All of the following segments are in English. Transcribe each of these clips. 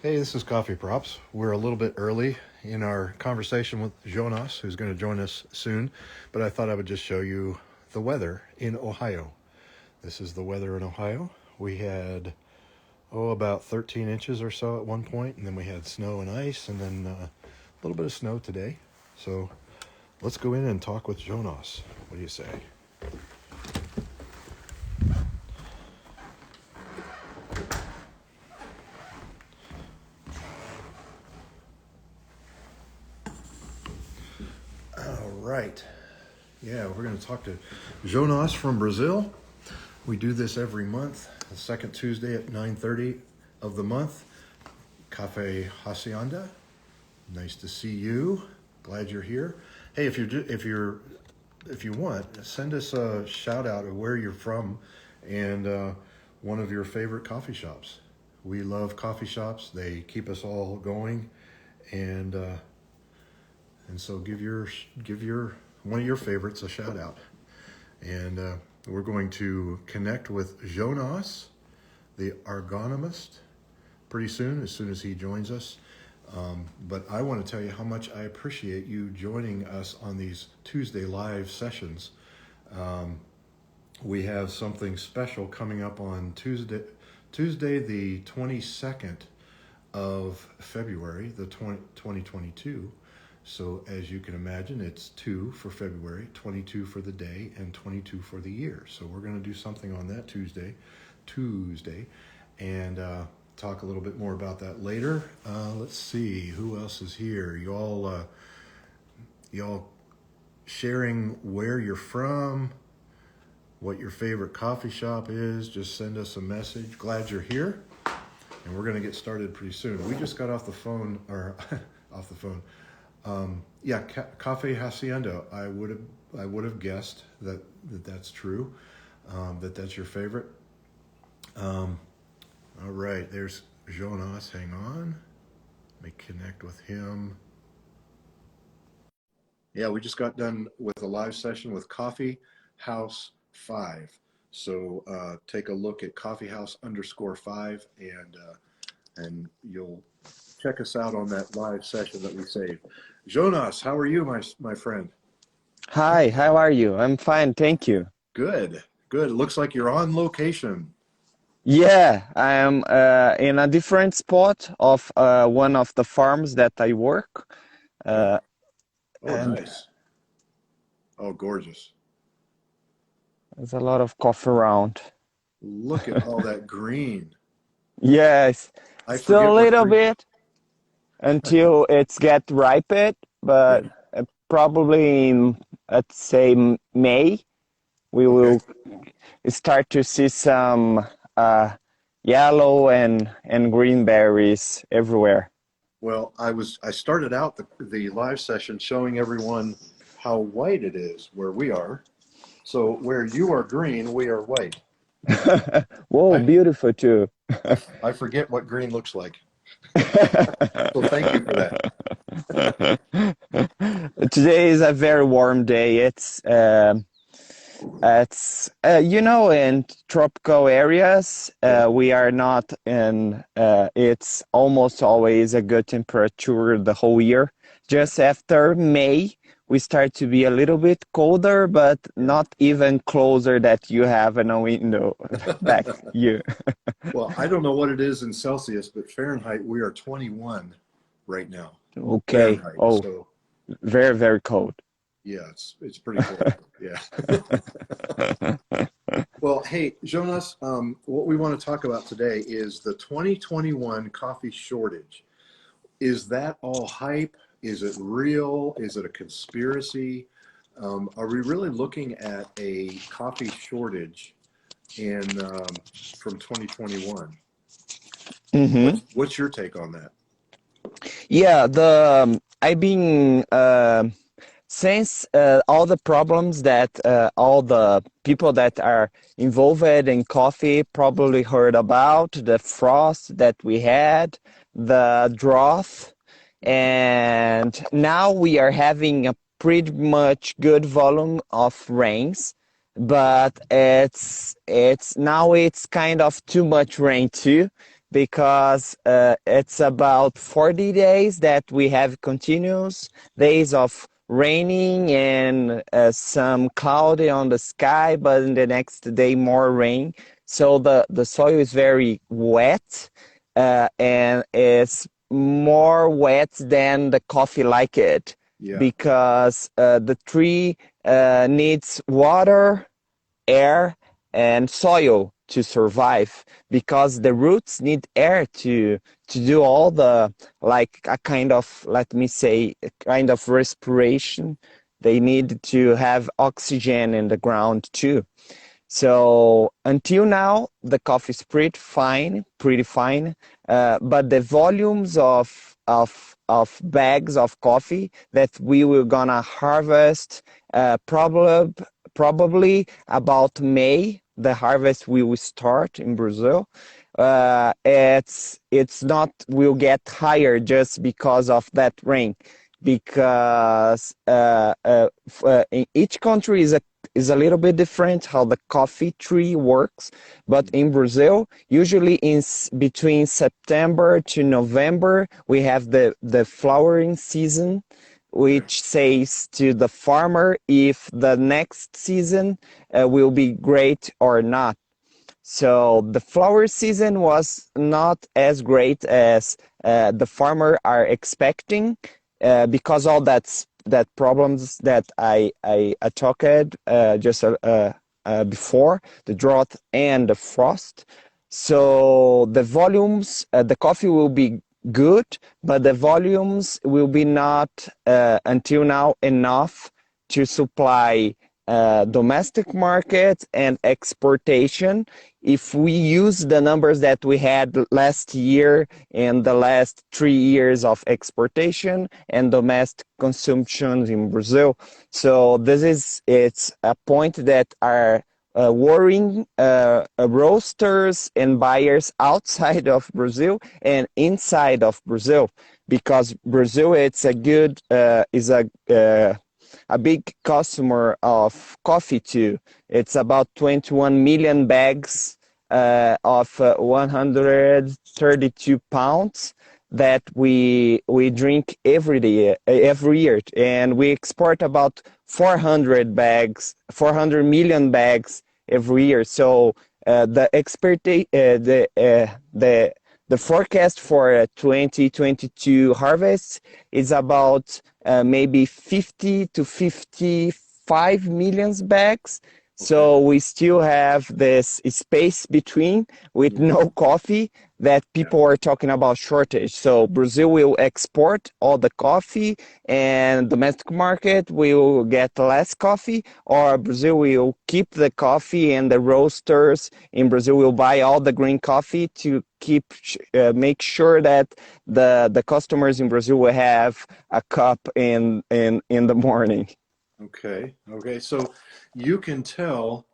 Hey, this is Coffee Props. We're a little bit early in our conversation with Jonas, who's going to join us soon, but I thought I would just show you the weather in Ohio. This is the weather in Ohio. We had, about 13 inches or so at one point, and then we had snow and ice, and then a little bit of snow today. So let's go in and talk with Jonas. What do you say? All right. Yeah, we're going to talk to Jonas from Brazil. We do this every month, the second Tuesday at 9:30 of the month. Cafe Hacienda. Nice to see you. Glad you're here. Hey, if you want, send us a shout out of where you're from and one of your favorite coffee shops. We love coffee shops. They keep us all going, and so give your one of your favorites a shout out. And we're going to connect with Jonas, the ergonomist, pretty soon as he joins us. But I want to tell you how much I appreciate you joining us on these Tuesday live sessions. We have something special coming up on Tuesday the 22nd of February, 2022. So as you can imagine, it's 2 for February, 22 for the day, and 22 for the year. So we're going to do something on that Tuesday, and talk a little bit more about that later. Let's see, who else is here? Y'all sharing where you're from, what your favorite coffee shop is. Just send us a message. Glad you're here, and we're going to get started pretty soon. We just got off the phone, off the phone. Cafe Hacienda. I would have guessed that's true. That's your favorite. All right, there's Jonas. Hang on. Let me connect with him. Yeah, we just got done with a live session with Coffee House 5. So take a look at Coffee House _5 and you'll check us out on that live session that we saved. Jonas, how are you, my friend? Hi, how are you? I'm fine, thank you. Good. It looks like you're on location. Yeah, I am in a different spot of one of the farms that I work. Okay. And nice. Oh, gorgeous. there's a lot of coffee around. Look at all that green. Yes, I still forget a what little green. bit until it's get ripened, but Yeah. probably in, let's say, May, we Okay. will start to see some yellow and green berries everywhere. Well, I started out the live session showing everyone how white it is where we are. So where you are green, we are white. Whoa, I, beautiful too. I forget what green looks like. So thank you for that. Today is a very warm day. It's in tropical areas, Yeah. we are not in. It's almost always a good temperature the whole year. Yeah. Just after May, we start to be a little bit colder, but Yeah. not even closer that you have in a window back here. Well, I don't know what it is in Celsius, but Fahrenheit, we are 21 right now. Okay. Fahrenheit. Oh, So very, very cold. yeah, it's pretty cool. Yeah. Well, hey, Jonas, what we want to talk about today is the 2021 coffee shortage. Is that all hype? Is it real? Is it a conspiracy? Are we really looking at a coffee shortage from 2021? Mm-hmm. What's your take on that? Yeah, I've been since all the problems that all the people that are involved in coffee probably heard about, the frost that we had, the drought, and now we are having a pretty much good volume of rains, but it's kind of too much rain too, because it's about 40 days that we have continuous days of raining and some cloudy on the sky, but in the next day more rain. So the soil is very wet, and it's more wet than the coffee like it, Yeah. because the tree needs water, air, and soil to survive, because the roots need air to do all the, like a kind of, let me say, a kind of respiration. They need to have oxygen in the ground too. So until now, the coffee is pretty fine, but the volumes of bags of coffee that we were gonna harvest, probably about May, the harvest we will start in Brazil. It's not will get higher just because of that rain, because in each country is a little bit different how the coffee tree works. But in Brazil, usually between September to November, we have the flowering season, Okay. which says to the farmer if the next season will be great or not. So the flower season was not as great as the farmer are expecting, because all that problems that I talked just before, the drought and the frost. So the volumes, the coffee will be good, but the volumes will be not until now enough to supply domestic market and exportation. If we use the numbers that we had last year and the last 3 years of exportation and domestic consumption in Brazil. So it's a point that are worrying roasters and buyers outside of Brazil and inside of Brazil, because Brazil it's a good is a big customer of coffee too. It's about 21 million bags of 132 pounds that we drink every year, and we export about 400 million bags every year. So the forecast for 2022 harvest is about maybe 50 to 55 million bags. So Okay. we still have this space between with Yeah. no coffee, that Yeah. people are talking about shortage. So Brazil will export all the coffee and domestic market will get less coffee, or Brazil will keep the coffee and the roasters in Brazil will buy all the green coffee to make sure that the customers in Brazil will have a cup in the morning. Okay. Okay. So you can tell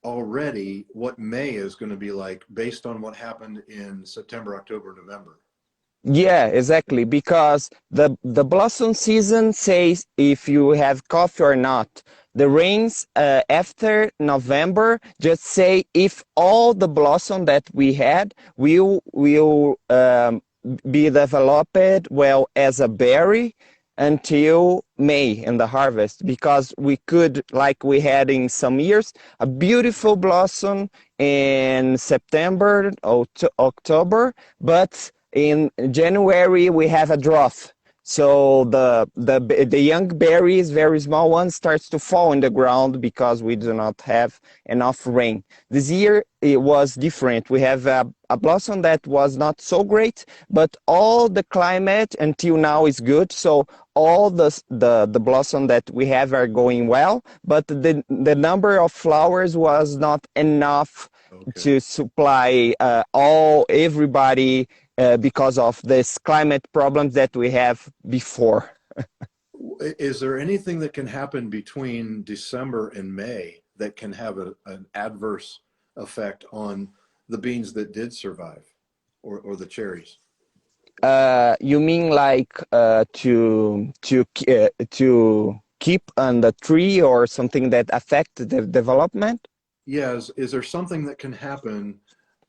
already what May is going to be like based on what happened in September, October, November. Yeah, exactly. Because the blossom season says if you have coffee or not. The rains after November just say if all the blossom that we had will be developed well as a berry until May in the harvest. Because we could, like we had in some years, a beautiful blossom in September or October, but in January we have a drought. So the young berries, very small ones, starts to fall in the ground because we do not have enough rain. This year it was different. We have a blossom that was not so great, but all the climate until now is good. So all the blossom that we have are going well, but the number of flowers was not enough Okay. to supply all everybody, because of this climate problems that we have before. Is there anything that can happen between December and May that can have an adverse effect on the beans that did survive or the cherries? You mean like to keep on the tree or something that affect the development? Yeah, is there something that can happen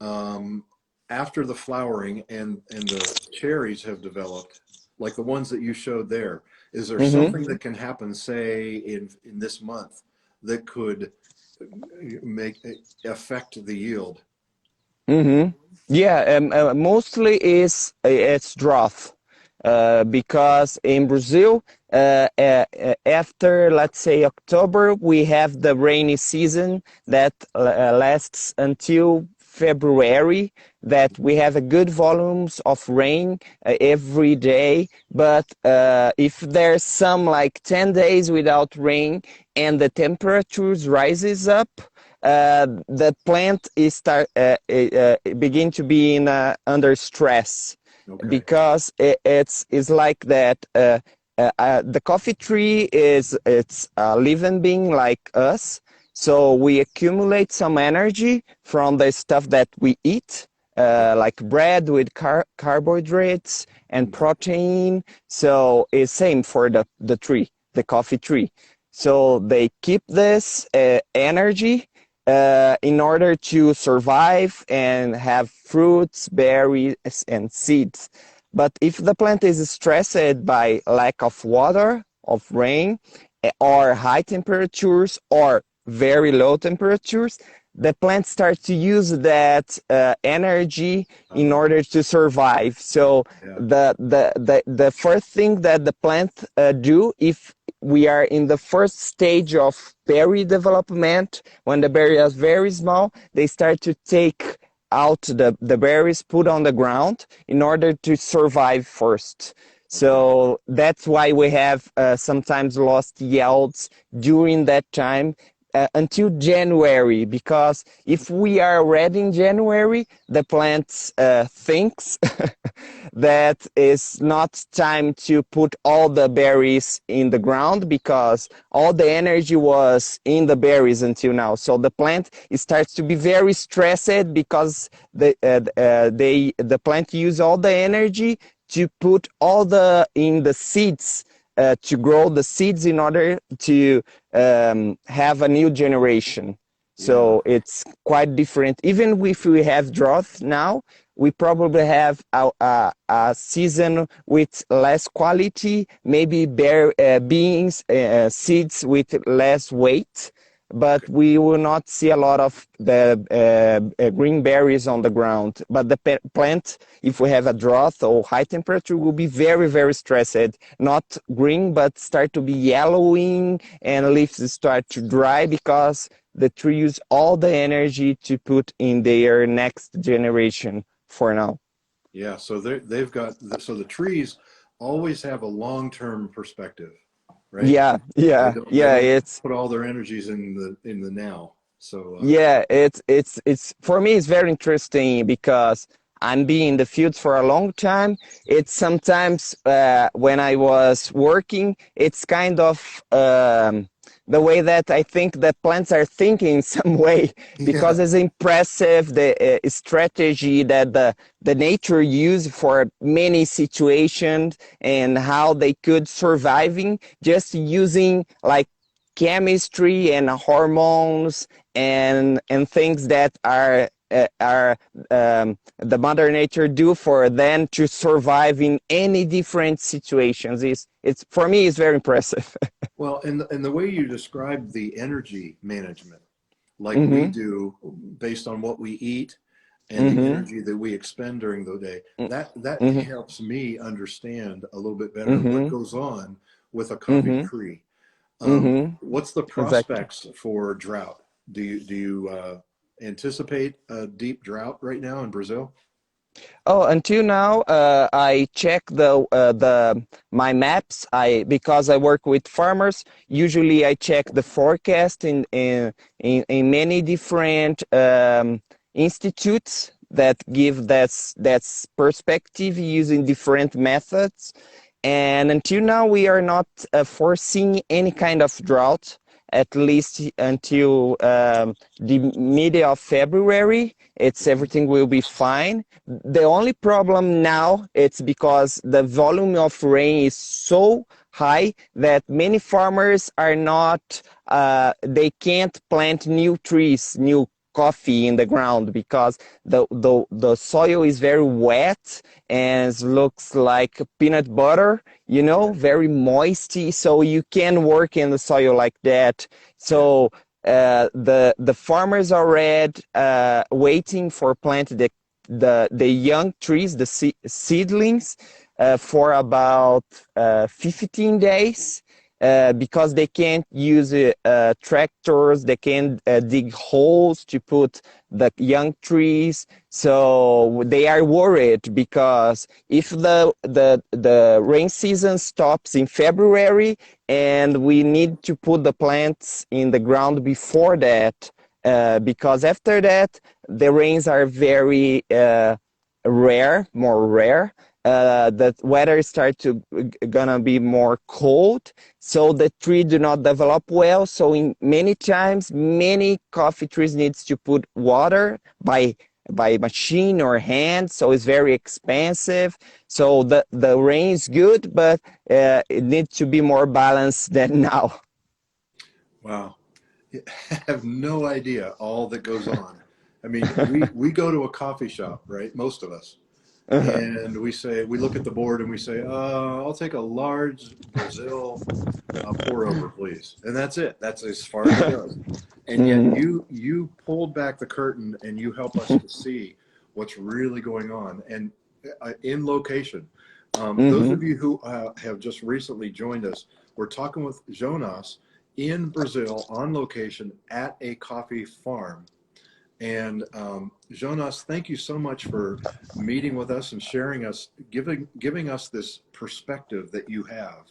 um, after the flowering and the cherries have developed, like the ones that you showed there, is there Mm-hmm. something that can happen, say, in this month that could make affect the yield? Mm-hmm. Yeah, mostly is it's drought, because in Brazil, after let's say October, we have the rainy season that lasts until February. That we have a good volumes of rain every day, but if there's some like 10 days without rain and the temperatures rises up, the plant is begin to be in under stress, Okay. because it's like that. The coffee tree is it's a living being like us, so we accumulate some energy from the stuff that we eat, like bread with carbohydrates and Mhm. protein. So it's same for the tree, the coffee tree. So they keep this energy in order to survive and have fruits, berries, and seeds. But if the plant is stressed by lack of water, of rain, or high temperatures, or very low temperatures, the plant starts to use that energy in Uh, order to survive. So yeah. the first thing that the plant do, if we are in the first stage of berry development, when the berry is very small, they start to take out the berries, put on the ground in order to survive first. Okay. So that's why we have sometimes lost yields during that time, until January, because if we are ready in January, the plant thinks that it's not time to put all the berries in the ground, because all the energy was in the berries until now. So the plant starts to be very stressed, because the plant use all the energy to put all the in the seeds, to grow the seeds in order to have a new generation. Yeah. So it's quite different. Even if we have drought now, we probably have a season with less quality, maybe beans, seeds with less weight, but Okay. we will not see a lot of the green berries on the ground. But the plant, if we have a drought or high temperature, will be very, very stressed. Not green, but start to be yellowing, and leaves start to dry, because the tree use all the energy to put in their next generation for now. Yeah. So they've got so the trees always have a long-term perspective, right? Yeah, They yeah, don't they yeah. don't It's put all their energies in the now. So Yeah, it's for me it's very interesting, because I'm being in the field for a long time. It's sometimes when I was working, it's kind of the way that I think the plants are thinking in some way, yeah. because it's impressive the strategy that the nature use for many situations, and how they could surviving just using like chemistry and hormones and things that are the mother nature do for them to survive in any different situations. It's for me it's very impressive. Well, and the way you described the energy management, like we Mm-hmm. do based on what we eat and the Mm-hmm. energy that we expend during the day, that Mm-hmm. helps me understand a little bit better what Mm-hmm. goes on with a coffee Mm-hmm. tree. Mm-hmm. What's the Exactly. prospects for drought? Do you anticipate a deep drought right now in Brazil? Oh, until now, I check the my maps. I Because I work with farmers. Usually, I check the forecast in many different institutes that give that's perspective using different methods. And until now, we are not foreseeing any kind of drought, at least until the mid of February. It's everything will be fine. The only problem now it's because the volume of rain is so high that many farmers are not they can't plant new trees, new coffee in the ground because the soil is very wet and looks like peanut butter, you know, Right. very moisty. So you can work in the soil like that. Yeah. So the farmers are waiting for plant the young trees, the seedlings, for about 15 days because they can't use tractors, they can't dig holes to put the young trees. So they are worried because if the rain season stops in February and we need to put the plants in the ground before that, because after that the rains are very more rare. The weather start to gonna be more cold, so the tree do not develop well. So in many times, many coffee trees needs to put water by machine or hand, so it's very expensive. So the rain is good, but it needs to be more balanced than now. Wow. I have no idea all that goes on. I mean, we go to a coffee shop, right? Most of us. And we look at the board and we say, I'll take a large Brazil pour over, please. And that's it. That's as far as it goes. And yet Mm, you pulled back the curtain and you help us to see what's really going on and in location. Those mhm, of you who have just recently joined us, we're talking with Jonas in Brazil on location at a coffee farm. And Jonas, thank you so much for meeting with us and sharing us, giving us this perspective that you have.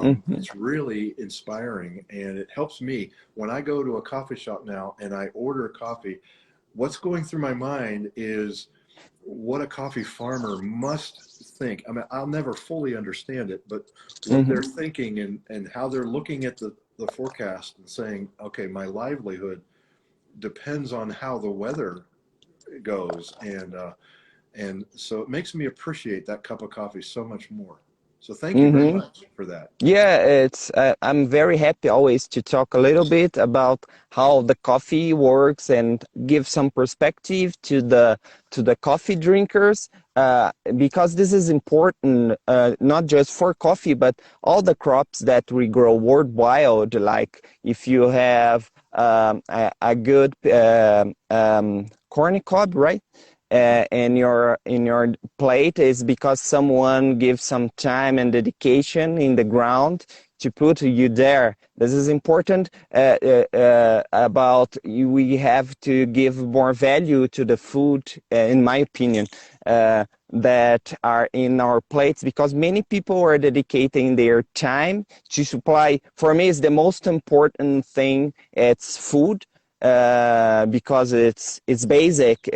mhm, It's really inspiring, and it helps me when I go to a coffee shop now and I order a coffee. What's going through my mind is what a coffee farmer must think. I mean, I'll never fully understand it, but what they're mhm, thinking and how they're looking at the forecast and saying, okay, my livelihood depends on how the weather goes, and so it makes me appreciate that cup of coffee so much more. So thank you very mhm. much for that. Yeah, it's I'm very happy always to talk a little bit about how the coffee works and give some perspective to the coffee drinkers because this is important not just for coffee but all the crops that we grow worldwide. Like if you have a good corn cob, right? Yeah, In your plate is because someone gives some time and dedication in the ground to put you there. This is important about you, we have to give more value to the food, in my opinion, that are in our plates because many people are dedicating their time to supply. For me, it's the most important thing. It's food because it's basic.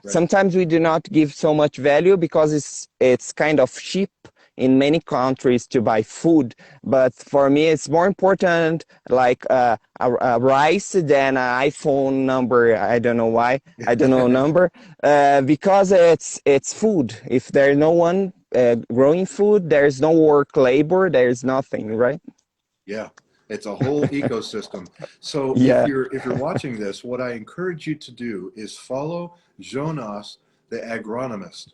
right. Sometimes we do not give so much value because it's kind of cheap in many countries to buy food. But for me, it's more important like a rice than an iPhone number. I don't know why. I don't know number because it's food. If there's no one growing food, there's no work labor. There's nothing, right? Yeah, it's a whole ecosystem. So Yeah. if you're watching this, what I encourage you to do is follow Jonas the agronomist.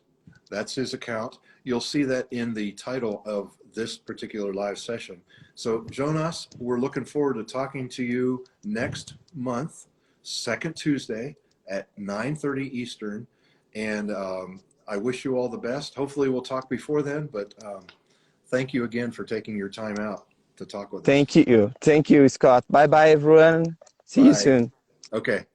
That's his account. You'll see that in the title of this particular live session. So Jonas, we're looking forward to talking to you next month, second Tuesday at 9:30 Eastern. And I wish you all the best. Hopefully we'll talk before then, but thank you again for taking your time out to talk with us. Thank you. Thank you, Scott. Bye bye, everyone. See you Bye. soon. Okay.